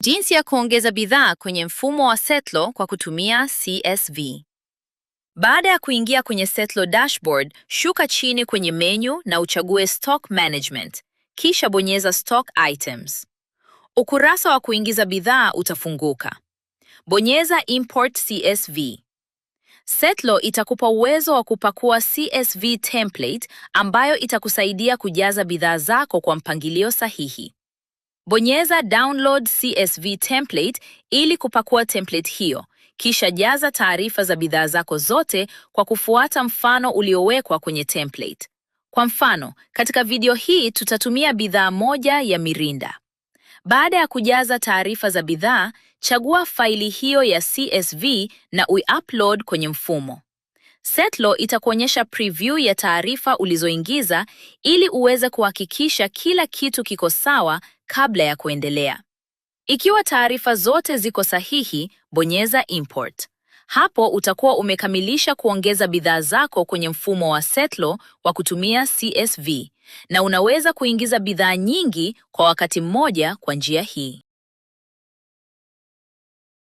Jinsi ya kuongeza bidhaa kwenye mfumo wa Setlo kwa kutumia CSV. Baada ya kuingia kwenye Setlo dashboard, shuka chini kwenye menu na uchague Stock Management, kisha bonyeza Stock Items. Ukurasa wa kuingiza bidhaa utafunguka. Bonyeza Import CSV. Setlo itakupa uwezo wa kupakua CSV template ambayo itakusaidia kujaza bidhaa zako kwa mpangilio sahihi. Bonyeza Download CSV template ili kupakua template hiyo, kisha jaza taarifa za bidhaa zako zote kwa kufuata mfano uliowekwa kwenye template. Kwa mfano, katika video hii tutatumia bidhaa moja ya mirinda. Baada ya kujaza taarifa za bidhaa, chagua faili hiyo ya CSV na uiupload kwenye mfumo. Setlo itakuonyesha preview ya taarifa ulizoingiza ili uweze kuhakikisha kila kitu kiko sawa kabla ya kuendelea. Ikiwa taarifa zote ziko sahihi, bonyeza Import. Hapo utakuwa umekamilisha kuongeza bidhaa zako kwenye mfumo wa Setlo wa kutumia CSV, na unaweza kuingiza bidhaa nyingi kwa wakati mmoja kwa njia hii.